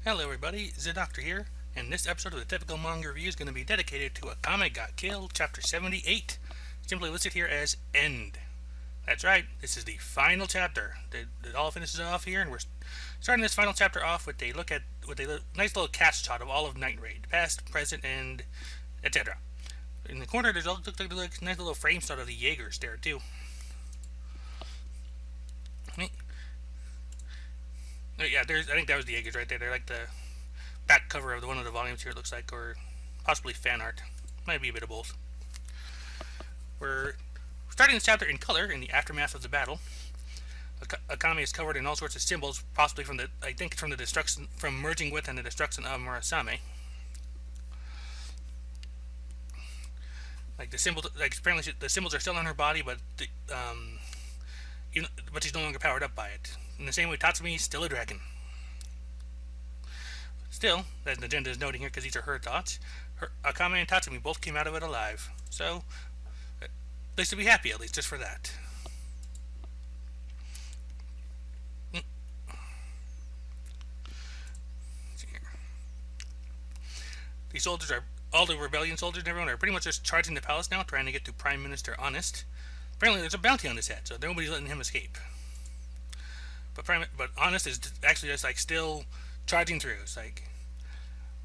Hello everybody, Zeidoktor here, and this episode of the Typical Manga Review is going to be dedicated to Akame Got Killed, Chapter 78, simply listed here as End. That's right, this is the final chapter. It all finishes off here, and we're starting this final chapter off with a look at with a nice little cast shot of all of Night Raid, past, present, and etc. In the corner, there's a nice little frame shot of the Jaegers there too. Yeah, I think that was the Jaegers right there. They're like the back cover of one of the volumes here, it looks like, or possibly fan art. Might be a bit of both. We're starting this chapter in color in the aftermath of the battle. Akame is covered in all sorts of symbols, possibly from from merging with and the destruction of Murasame. Like the symbols, apparently the symbols are still on her body, but but she's no longer powered up by it. In the same way, Tatsumi is still a dragon. Still, as Nagenda is noting here, because these are her thoughts, Akame and Tatsumi both came out of it alive. So, they should be happy, at least, just for that. These soldiers all the rebellion soldiers and everyone are pretty much just charging the palace now, trying to get to Prime Minister Honest. Apparently there's a bounty on his head, so nobody's letting him escape. But Honest is actually just still charging through. It's like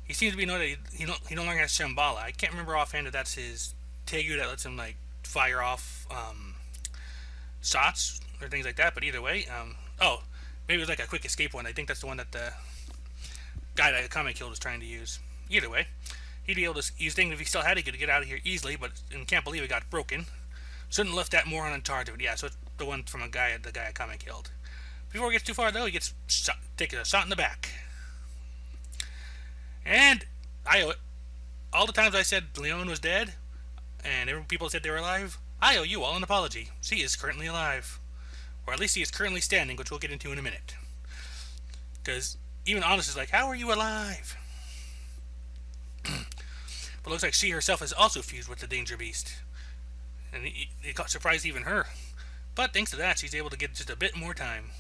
he seems to be noted. He no longer has Shambhala. I can't remember offhand if that's his Tegu that lets him fire off shots or things like that. But either way, maybe it was a quick escape one. I think that's the one that the guy that Akame killed was trying to use. Either way, he'd be able to. He's thinking if he still had it, he could get out of here easily. But can't believe it got broken. Shouldn't have left that moron in charge of it. Yeah, so it's the one from the guy Akame killed. Before he gets too far, though, he gets taken a shot in the back. And I owe it. All the times I said Leon was dead, and people said they were alive, I owe you all an apology. She is currently alive. Or at least he is currently standing, which we'll get into in a minute. Because even Honest is like, how are you alive? But it looks like she herself has also fused with the Danger Beast. And it surprised even her. But thanks to that, she's able to get just a bit more time.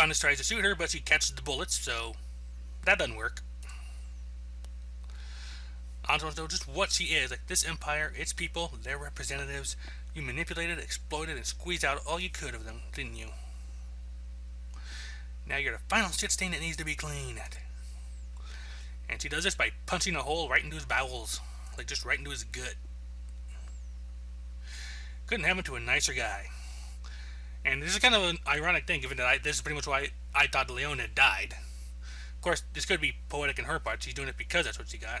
Honest tries to shoot her, but she catches the bullets, so that doesn't work. Honest wants to know just what she is. This empire, its people, their representatives, you manipulated, exploited, and squeezed out all you could of them, didn't you? Now you're the final shit stain that needs to be cleaned. And she does this by punching a hole right into his bowels. Just right into his gut. Couldn't happen to a nicer guy. And this is kind of an ironic thing, given that this is pretty much why I thought Leon had died. Of course, this could be poetic in her part. She's doing it because that's what she got.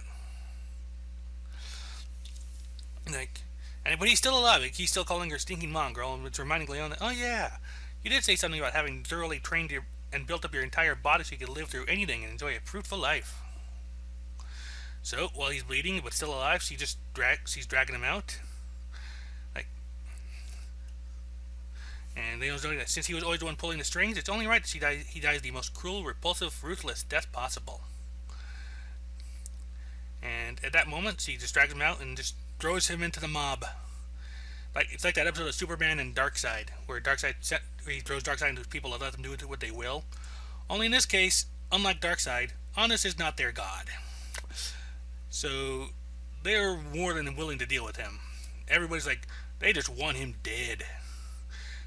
But he's still alive. He's still calling her stinking mongrel, and it's reminding Leon that, oh yeah, you did say something about having thoroughly trained and built up your entire body so you could live through anything and enjoy a fruitful life. So while he's bleeding but still alive, she's dragging him out. And Leon's knowing that since he was always the one pulling the strings, it's only right that he dies the most cruel, repulsive, ruthless death possible. And at that moment, she just drags him out and just throws him into the mob. It's like that episode of Superman and Darkseid, where he throws Darkseid into people and let them do what they will. Only in this case, unlike Darkseid, Honest is not their god. So they're more than willing to deal with him. Everybody's they just want him dead.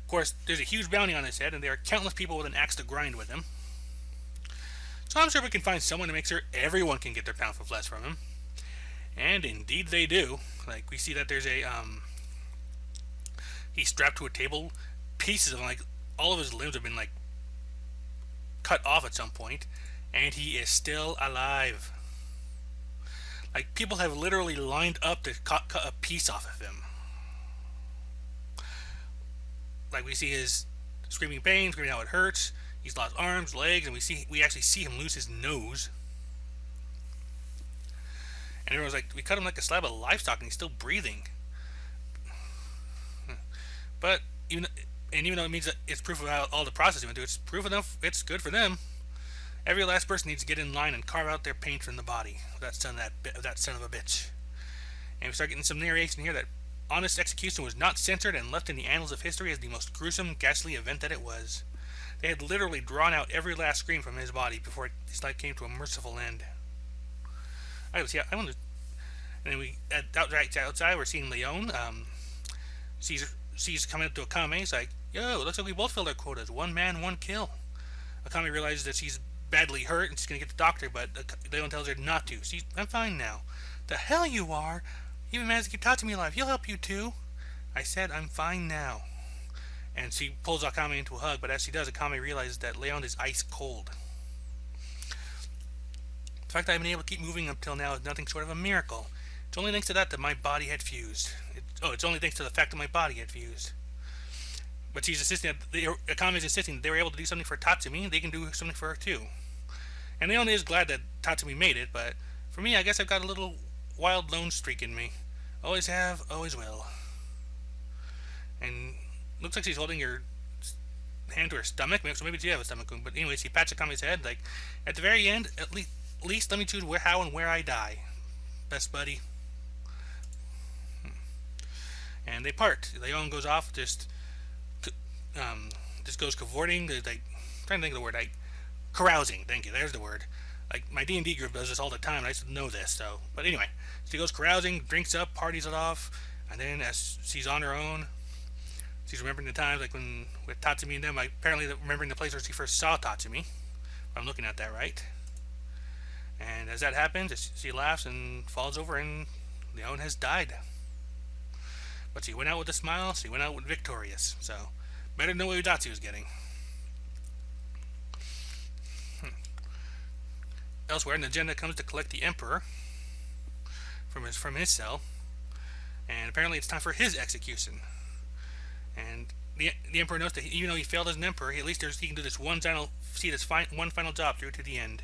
Of course, there's a huge bounty on his head, and there are countless people with an axe to grind with him. So I'm sure we can find someone to make sure everyone can get their pound of flesh from him. And indeed they do. We see that there's he's strapped to a table. Pieces of all of his limbs have been cut off at some point, and he is still alive. People have literally lined up to cut a piece off of him. We see his screaming pain, screaming how it hurts. He's lost arms, legs, and we actually see him lose his nose. And everyone's we cut him like a slab of livestock, and he's still breathing. But even though it means that it's proof of all the process he went through, it's proof enough. It's good for them. Every last person needs to get in line and carve out their pain from the body of that son of a bitch. And we start getting some narration here that Honest's execution was not censored and left in the annals of history as the most gruesome, ghastly event that it was. They had literally drawn out every last scream from his body before his life came to a merciful end. I want to. And then outside, we're seeing Leon. Sees coming up to Akame. He's like, "Yo, looks like we both filled our quotas. One man, one kill." Akame realizes that she's badly hurt and she's gonna get the doctor, but Leon tells her not to. I'm fine now. The hell you are! You even managed to keep Tatsumi alive. He'll help you too. I said I'm fine now. And she pulls Akame into a hug, but as she does, Akame realizes that Leon is ice cold. The fact that I've been able to keep moving up till now is nothing short of a miracle. It's only thanks to that my body had fused. It's only thanks to the fact that my body had fused. But she's insisting that Akame is insisting that they were able to do something for Tatsumi. They can do something for her too. And Leon is glad that Tatsumi made it, but for me, I guess I've got a little wild lone streak in me. Always have, always will. And looks like she's holding her hand to her stomach, so maybe she has a stomach wound. But anyway, she pats Akame's head, like, at the very end, at least let me choose how and where I die. Best buddy. And they part. Leon goes off, just goes cavorting, like, trying to think of the word, like, carousing. Thank you, there's the word. Like, my D&D group does this all the time, and I should know this, so. But anyway, she goes carousing, drinks up, parties it off, and then as she's on her own, she's remembering the times, like, when, with Tatsumi and them, like, apparently remembering the place where she first saw Tatsumi, if I'm looking at that right. And as that happens, she laughs and falls over, and Leon has died. But she went out with a smile, she went out with victorious, so better than what we thought she was getting. Elsewhere, an agenda comes to collect the Emperor from his cell, and apparently it's time for his execution. And the Emperor knows that even though he failed as an Emperor, at least he can do this one final job through to the end.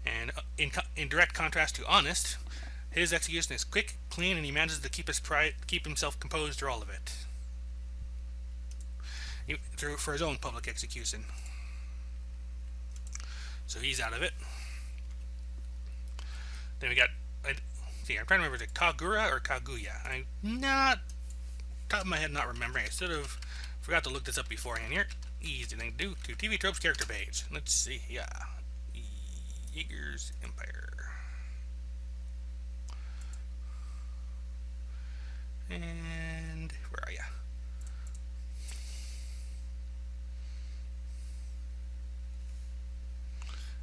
And in direct contrast to Honest, his execution is quick, clean, and he manages to keep himself composed through all of it. For his own public execution. So he's out of it. Then we got, I'm trying to remember, is it Kagura or Kaguya? I'm not, top of my head, not remembering. I sort of forgot to look this up beforehand here. Easy thing to do. To TV Tropes character page. Let's see, yeah. Yeager's Empire. And where are ya?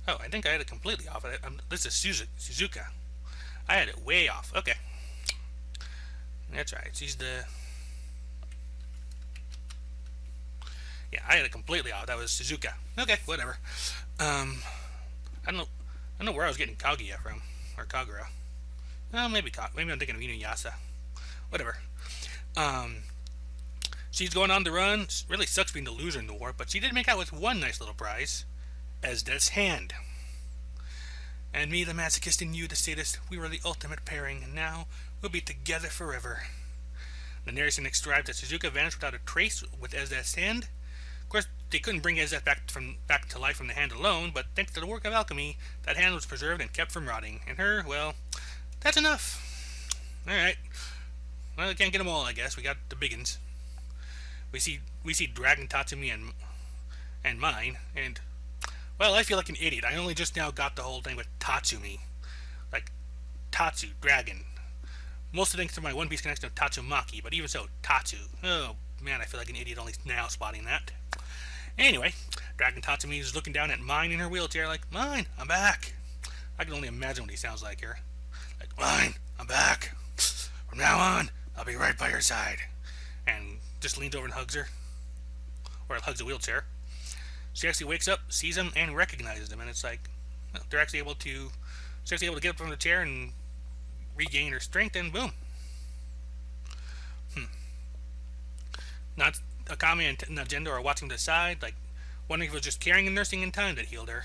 Oh, I think I had it completely off. This is Suzuka. I had it way off. Okay. That's right. She's the... Yeah, I had it completely off. That was Suzuka. Okay, whatever. I don't know where I was getting Kaguya from. Or Kagura. Well, maybe I'm thinking of Inuyasha. Whatever. She's going on the run. It really sucks being the loser in the war, but she did make out with one nice little prize. Esda's hand. And me, the masochist, and you, the sadist, we were the ultimate pairing, and now we'll be together forever. The narration describes that Suzuka vanished without a trace with Esda's hand. Of course, they couldn't bring Esda back to life from the hand alone, but thanks to the work of alchemy, that hand was preserved and kept from rotting. And her, well, that's enough. Alright. Well, we can't get them all, I guess. We got the biggins. We see Dragon Tatsumi and mine, and... Well, I feel like an idiot. I only just now got the whole thing with Tatsumi. Like, Tatsu, dragon. Mostly thanks to my One Piece connection of Tatsumaki, but even so, Tatsu. Oh, man, I feel like an idiot only now spotting that. Anyway, Dragon Tatsumi is looking down at Mine in her wheelchair like, Mine, I'm back. I can only imagine what he sounds like here. Like, Mine, I'm back. From now on, I'll be right by your side. And just leans over and hugs her. Or hugs the wheelchair. She actually wakes up, sees him, and recognizes him, and it's like, well, she's actually able to get up from the chair and regain her strength, and boom. Not Akame and Najendo are watching to the side, like, wondering if it was just caring and nursing in time that healed her.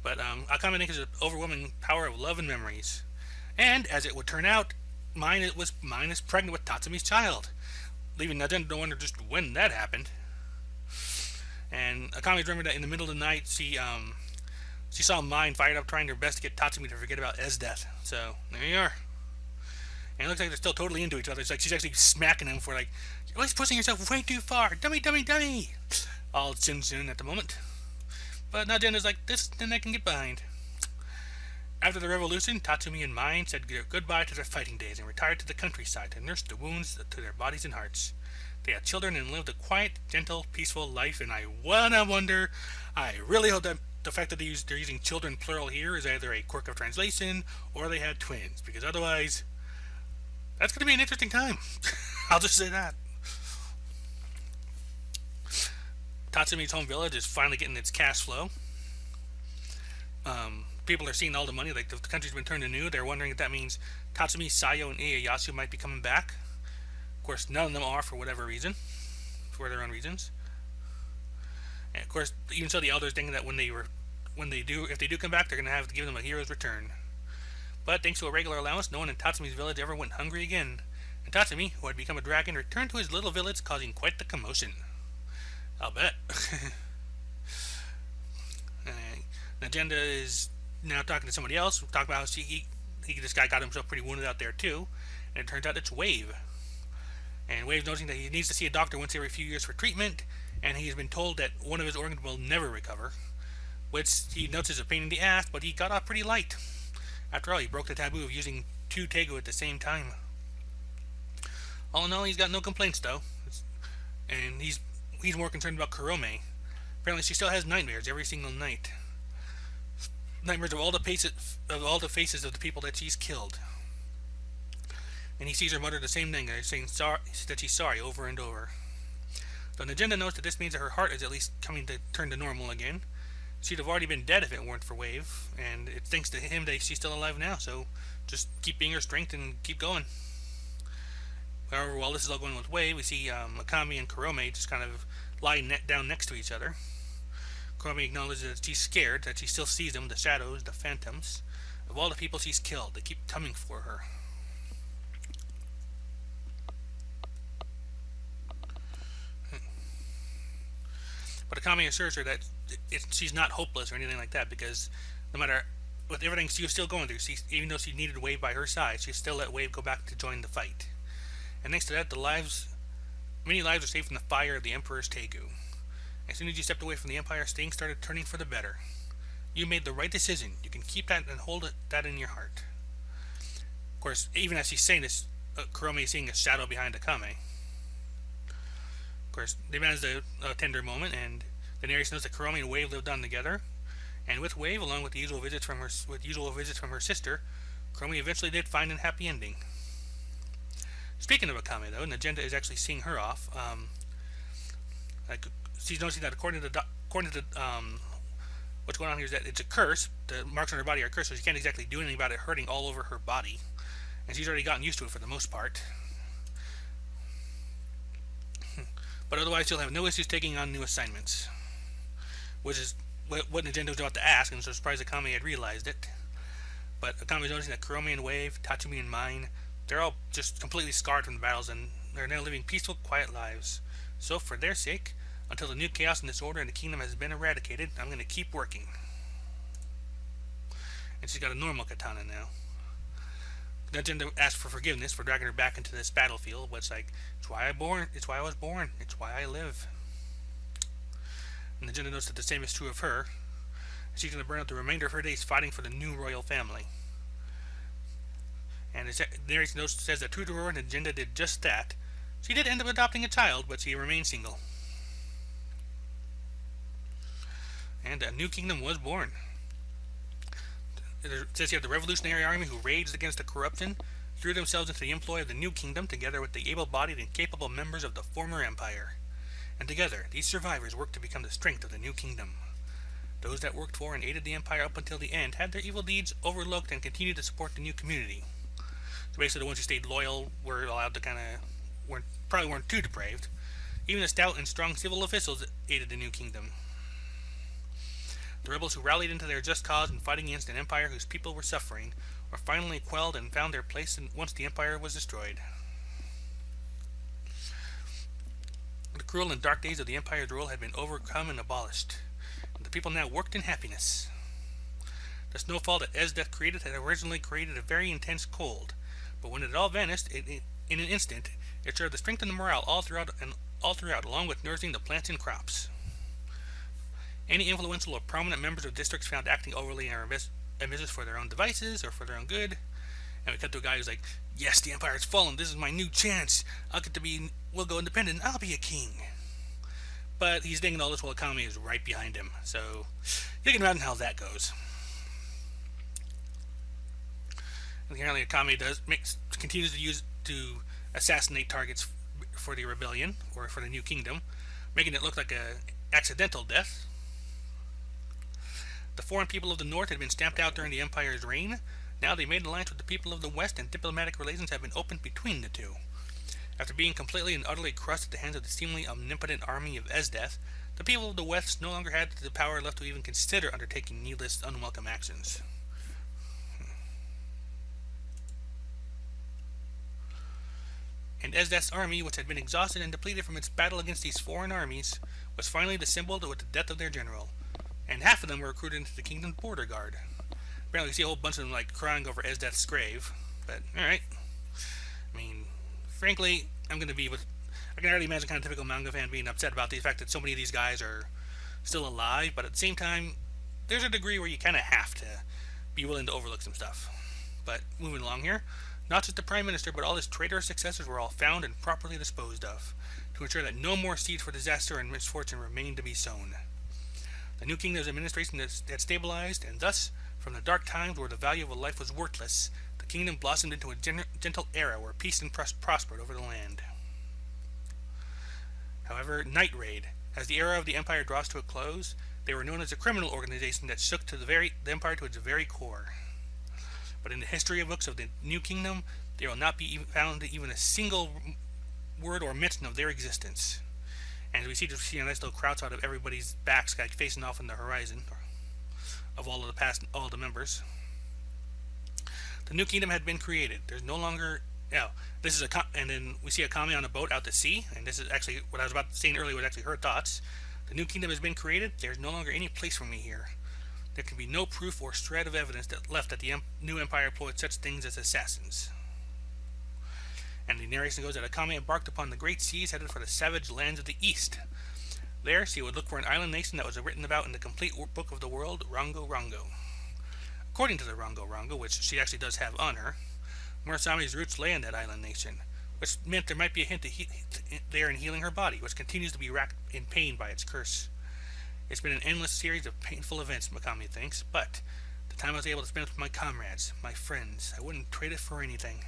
But Akame thinks it's the overwhelming power of love and memories. And, as it would turn out, Mine is pregnant with Tatsumi's child, leaving Najendo to wonder just when that happened. And Akame remembered that in the middle of the night, she saw Mine fired up trying her best to get Tatsumi to forget about Esdeath. So, there you are. And it looks like they're still totally into each other. It's like she's actually smacking him for like, you're always pushing yourself way too far. Dummy, dummy, dummy. All Tsun at the moment. But now Jen is like, this then I can get behind. After the revolution, Tatsumi and Mine said goodbye to their fighting days and retired to the countryside to nurse the wounds to their bodies and hearts. They had children and lived a quiet, gentle, peaceful life, and I really hope that the fact that they're using children plural here is either a quirk of translation or they had twins, because otherwise, that's going to be an interesting time. I'll just say that. Tatsumi's home village is finally getting its cash flow. People are seeing all the money, like the country's been turned anew. They're wondering if that means Tatsumi, Sayo, and Ieyasu might be coming back. Of course, none of them are for whatever reason, for their own reasons. And of course, even so, the elders thinking that if they do come back, they're going to have to give them a hero's return. But thanks to a regular allowance, no one in Tatsumi's village ever went hungry again. And Tatsumi, who had become a dragon, returned to his little village, causing quite the commotion. I'll bet. The agenda is now talking to somebody else. We'll talk about how this guy got himself pretty wounded out there too, and it turns out it's Wave. And Wave's noticing that he needs to see a doctor once every few years for treatment, and he's been told that one of his organs will never recover, which he notes is a pain in the ass, but he got off pretty light. After all, he broke the taboo of using two Tegu at the same time. All in all, he's got no complaints though, and he's more concerned about Kurome. Apparently, she still has nightmares every single night. Nightmares of all the faces of the people that she's killed. And he sees her mutter the same thing, saying that she's sorry over and over. So Najenda knows that this means that her heart is at least coming to turn to normal again. She'd have already been dead if it weren't for Wave, and it's thanks to him that she's still alive now, so just keep being her strength and keep going. However, while this is all going with Wave, we see Akame and Kurome just kind of lying down next to each other. Kurome acknowledges that she's scared, that she still sees them, the shadows, the phantoms, of all the people she's killed. They keep coming for her. But Akame assures her that she's not hopeless or anything like that, because no matter with everything she was still going through, even though she needed Wave by her side, she still let Wave go back to join the fight. And next to that, many lives are saved from the fire of the Emperor's Tegu. As soon as you stepped away from the Empire, things started turning for the better. You made the right decision. You can keep that and hold that in your heart. Of course, even as she's saying this, Kurome is seeing a shadow behind Akame. Of course, they managed a tender moment, and the narration knows that Kurome and Wave lived on together. And with Wave, along with the usual visits from her sister, Kurome eventually did find a happy ending. Speaking of Akame, though, Najenda is actually seeing her off. She's noticing that according to what's going on here is that it's a curse. The marks on her body are cursed, so she can't exactly do anything about it hurting all over her body. And she's already gotten used to it for the most part. But otherwise, she'll have no issues taking on new assignments. Which is what Nintendo was about to ask, and so surprised Akame had realized it. But Akame is noticing that Kurome and Wave, Tatsumi and Mine, they're all just completely scarred from the battles, and they're now living peaceful, quiet lives. So for their sake, until the new chaos and disorder in the kingdom has been eradicated, I'm going to keep working. And she's got a normal katana now. Nintendo asked for forgiveness for dragging her back into this battlefield, but it's like, it's why I was born, it's why I live. And Nintendo notes that the same is true of her. She's going to burn out the remainder of her days fighting for the new royal family. And the narration note says that true to her, Nintendo did just that. She did end up adopting a child, but she remained single. And a new kingdom was born. It says here the revolutionary army who raged against the corruption threw themselves into the employ of the new kingdom together with the able-bodied and capable members of the former empire. And together, these survivors worked to become the strength of the new kingdom. Those that worked for and aided the empire up until the end had their evil deeds overlooked and continued to support the new community. So basically the ones who stayed loyal were allowed to probably weren't too depraved. Even the stout and strong civil officials aided the new kingdom. The rebels who rallied into their just cause in fighting against an empire whose people were suffering were finally quelled and found their place once the empire was destroyed. The cruel and dark days of the empire's rule had been overcome and abolished, and the people now worked in happiness. The snowfall that Esdeath created had originally created a very intense cold, But when it all vanished, in an instant, it showed the strength and the morale all throughout, along with nursing the plants and crops. Any influential or prominent members of districts found acting overly ambitious for their own devices or for their own good. And we cut to a guy who's like, "Yes, the empire has fallen. This is my new chance. We'll go independent. I'll be a king." But he's thinking all this while Akame is right behind him. So you can imagine how that goes. And apparently Akame continues to assassinate targets for the rebellion or for the new kingdom, making it look like a accidental death. The foreign people of the north had been stamped out during the empire's reign. Now they made an alliance with the people of the west, and diplomatic relations have been opened between the two. After being completely and utterly crushed at the hands of the seemingly omnipotent army of Esdeath, the people of the west no longer had the power left to even consider undertaking needless, unwelcome actions. And Esdeath's army, which had been exhausted and depleted from its battle against these foreign armies, was finally dissembled with the death of their general, and half of them were recruited into the kingdom's border guard. Apparently, you see a whole bunch of them like crying over Esdeath's grave. But alright. I mean, frankly, I can already imagine kind of typical manga fan being upset about the fact that so many of these guys are still alive, but at the same time, there's a degree where you kind of have to be willing to overlook some stuff. But moving along here, not just the Prime Minister, but all his traitorous successors were all found and properly disposed of, to ensure that no more seeds for disaster and misfortune remained to be sown. The new kingdom's administration had stabilized, and thus, from the dark times where the value of a life was worthless, the kingdom blossomed into a gentle era where peace and prospered over the land. However, Night Raid, as the era of the empire draws to a close, they were known as a criminal organization that shook the empire to its very core. But in the history books of the New Kingdom, there will not be found even a single word or mention of their existence. And we see a nice little crowd shot of everybody's backs like facing off in the horizon of all the members. The New Kingdom had been created. There's no longer and then we see Akame on a boat out to sea, and this is actually what I was about to say earlier was actually her thoughts. The New Kingdom has been created. There's no longer any place for me here. There can be no proof or shred of evidence left that the new empire employed such things as assassins. And the narration goes that Akame embarked upon the great seas headed for the savage lands of the east. There, she would look for an island nation that was written about in the complete book of the world, Rongo Rongo. According to the Rongo Rongo, which she actually does have on her, Murasame's roots lay in that island nation, which meant there might be a hint there in healing her body, which continues to be racked in pain by its curse. It's been an endless series of painful events, Akame thinks, but the time I was able to spend with my comrades, my friends, I wouldn't trade it for anything.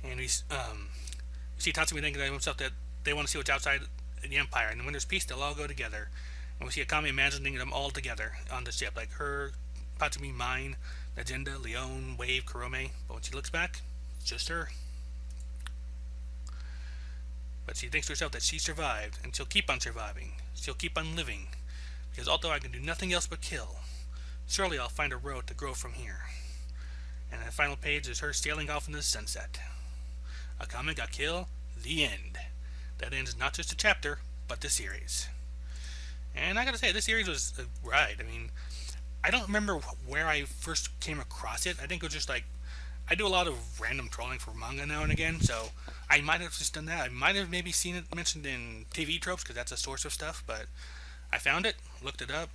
And we see Tatsumi thinking to himself that they want to see what's outside the Empire, and when there's peace, they'll all go together. And we see Akame imagining them all together on the ship, like her, Tatsumi, mine, Legenda, Leon, Wave, Kurome. But when she looks back, it's just her. But she thinks to herself that she survived, and she'll keep on surviving. She'll keep on living, because although I can do nothing else but kill, surely I'll find a road to grow from here. And the final page is her sailing off into the sunset. Akame got killed. The end. That ends not just a chapter, but the series. And I gotta say, this series was a ride. I mean, I don't remember where I first came across it. I think it was just like, I do a lot of random trolling for manga now and again, so I might have just done that. I might have maybe seen it mentioned in TV tropes, because that's a source of stuff, but I found it, looked it up.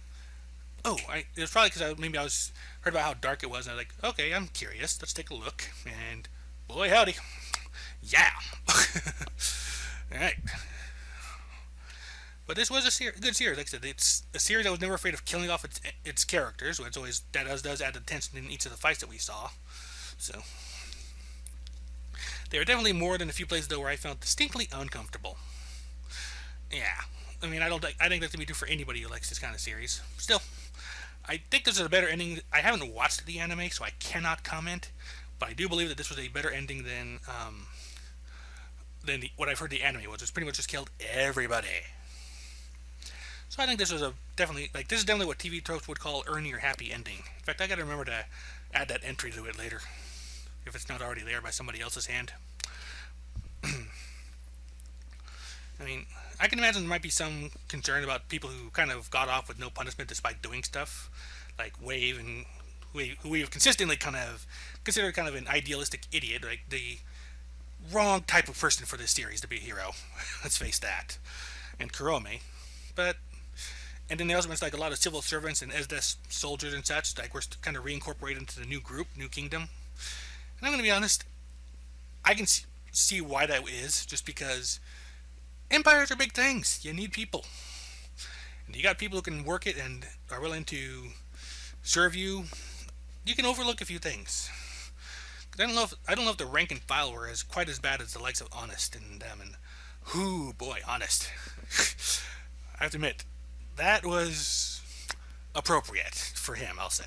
It was probably because I heard about how dark it was, and I was like, okay, I'm curious, let's take a look, and boy howdy, yeah! Alright. But this was a good series. Like I said, it's a series I was never afraid of killing off its characters, which always does add the tension in each of the fights that we saw. So there are definitely more than a few places though where I felt distinctly uncomfortable. Yeah, I mean, I think that's gonna be true for anybody who likes this kind of series. Still, I think this is a better ending. I haven't watched the anime, so I cannot comment, but I do believe that this was a better ending than what I've heard the anime was. It's pretty much just killed everybody. So I think this was definitely what TV tropes would call earn your happy ending. In fact, I gotta remember to add that entry to it later, if it's not already there by somebody else's hand. I mean, I can imagine there might be some concern about people who kind of got off with no punishment despite doing stuff, like Wave and who we have consistently kind of considered kind of an idealistic idiot, like the wrong type of person for this series to be a hero. Let's face that. And Kurome. But and then they also mentioned like a lot of civil servants and SDS soldiers and such. Like we're kind of reincorporated into the new group, new kingdom. And I'm gonna be honest, I can see why that is, just because empires are big things. You need people, and you got people who can work it and are willing to serve you. You can overlook a few things. I don't know if the rank and file were as quite as bad as the likes of Honest and them. And whoo boy, Honest. I have to admit, that was appropriate for him. I'll say.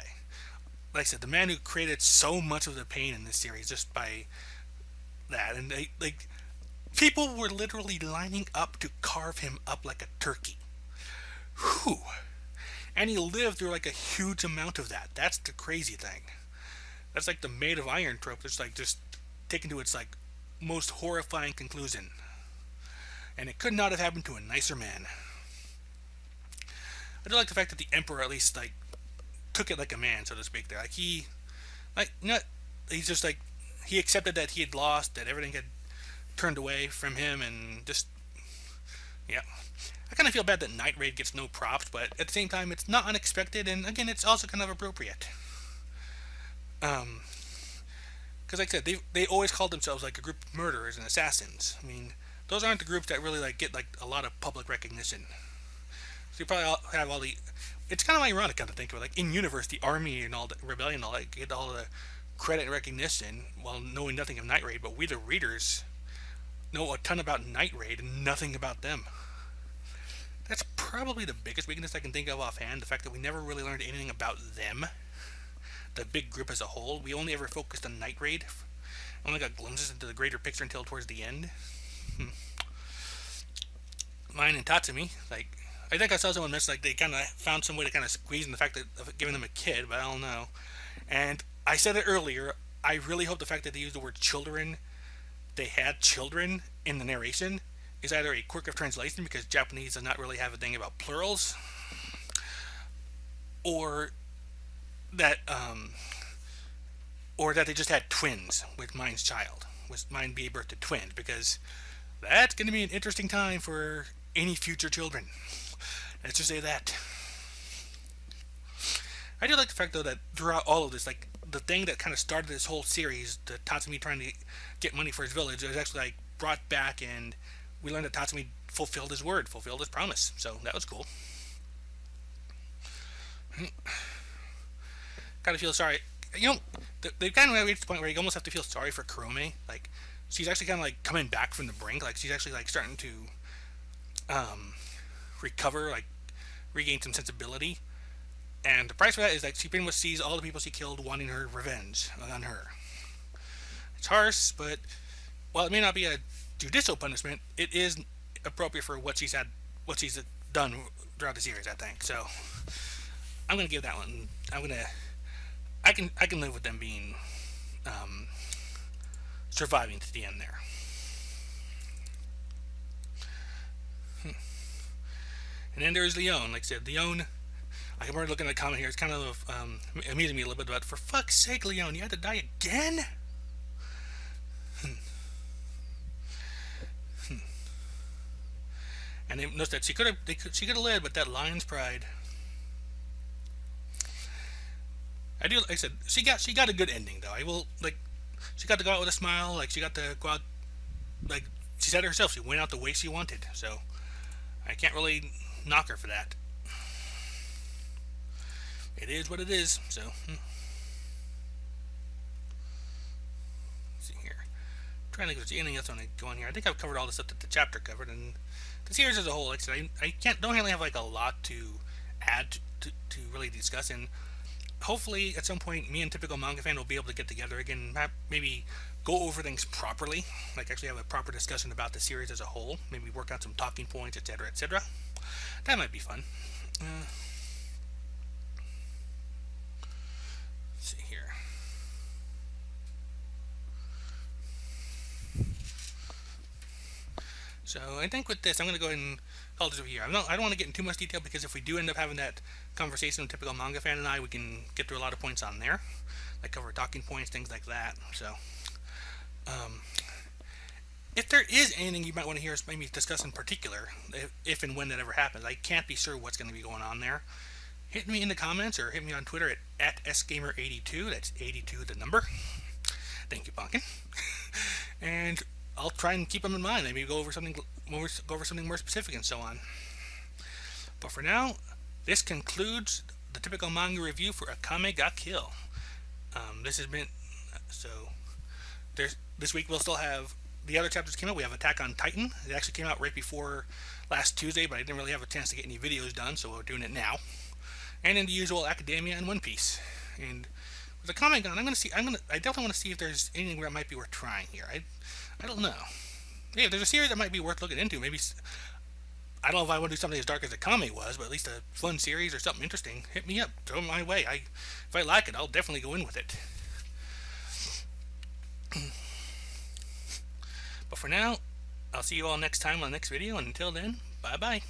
Like I said, the man who created so much of the pain in this series just by that, and like people were literally lining up to carve him up like a turkey. Whew. And he lived through like a huge amount of that. That's the crazy thing. That's like the Maid of Iron trope. That's like just taken to its like most horrifying conclusion. And it could not have happened to a nicer man. I do like the fact that the Emperor at least like took it like a man, so to speak. There, like he, like not, he's just like he accepted that he had lost, that everything had turned away from him, and just yeah. I kind of feel bad that Night Raid gets no props, but at the same time, it's not unexpected, and again, it's also kind of appropriate. Because like I said, they always called themselves like a group of murderers and assassins. I mean, those aren't the groups that really like get like a lot of public recognition. So you probably have all the. It's kind of ironic, kind of think of it. Like in universe, the army and all the rebellion, and all that get all the credit and recognition while knowing nothing of Night Raid. But we, the readers, know a ton about Night Raid and nothing about them. That's probably the biggest weakness I can think of offhand. The fact that we never really learned anything about them, the big group as a whole. We only ever focused on Night Raid. Only got glimpses into the greater picture until towards the end. Mine and Tatsumi, like I think I saw someone mention like they kind of found some way to kind of squeeze in the fact that of giving them a kid, but I don't know. And I said it earlier. I really hope the fact that they used the word children, they had children in the narration, is either a quirk of translation because Japanese does not really have a thing about plurals, or that they just had twins with mine's child, with mine be birth to twins, because that's going to be an interesting time for any future children. Let's just say that. I do like the fact though that throughout all of this, like the thing that kind of started this whole series, the Tatsumi trying to get money for his village, is actually like brought back, and we learned that Tatsumi fulfilled his word, fulfilled his promise. So that was cool. Kind of feel sorry. You know, they kind of reached the point where you almost have to feel sorry for Kurome. Like, she's actually kind of like coming back from the brink. Like, she's actually like starting to recover, like regain some sensibility. And the price for that is like she pretty much sees all the people she killed wanting her revenge on her. It's harsh, but while it may not be a judicial punishment, it is appropriate for what she's done throughout the series, I think. So I'm gonna give that one. I can live with them being surviving to the end there. And then there's Leon. Like I said, Leon. I can already look at the comment here. It's kind of amusing me a little bit, but for fuck's sake, Leon, you had to die again? And they noticed that she could have lived, but that lion's pride. I do, like I said, she got a good ending though. I will like, she got to go out with a smile. Like she got to go out, like she said it herself. She went out the way she wanted. So I can't really knock her for that. It is what it is. So let's see here. I'm trying to think if there's anything else I want to go on here. I think I've covered all the stuff that the chapter covered, and the series as a whole. Like I said, I don't really have like a lot to add to really discuss, and hopefully at some point me and typical manga fan will be able to get together again, maybe go over things properly, like actually have a proper discussion about the series as a whole, maybe work out some talking points, etc., etc. That might be fun. Let's see here. So I think with this, I'm going to go ahead and call this over here. I don't want to get into too much detail because if we do end up having that conversation with typical manga fan and I, we can get through a lot of points on there, like cover talking points, things like that. So, if there is anything you might want to hear us maybe discuss in particular, if and when that ever happens, I can't be sure what's going to be going on there. Hit me in the comments or hit me on Twitter at sgamer82. That's 82 the number. Thank you, Pumpkin. And I'll try and keep them in mind. Maybe go over something more specific and so on. But for now, this concludes the typical manga review for Akame ga Kill. This has been so. This week we'll still have the other chapters came out. We have Attack on Titan. It actually came out right before last Tuesday, but I didn't really have a chance to get any videos done, so we're doing it now. And in the usual Academia and One Piece. And with the Akame gun, I definitely want to see if there's anything where it might be worth trying here. I don't know. Yeah, if there's a series that might be worth looking into, maybe I don't know if I want to do something as dark as Akame was, but at least a fun series or something interesting. Hit me up, throw it my way. If I like it, I'll definitely go in with it. But for now, I'll see you all next time on the next video, and until then, bye bye.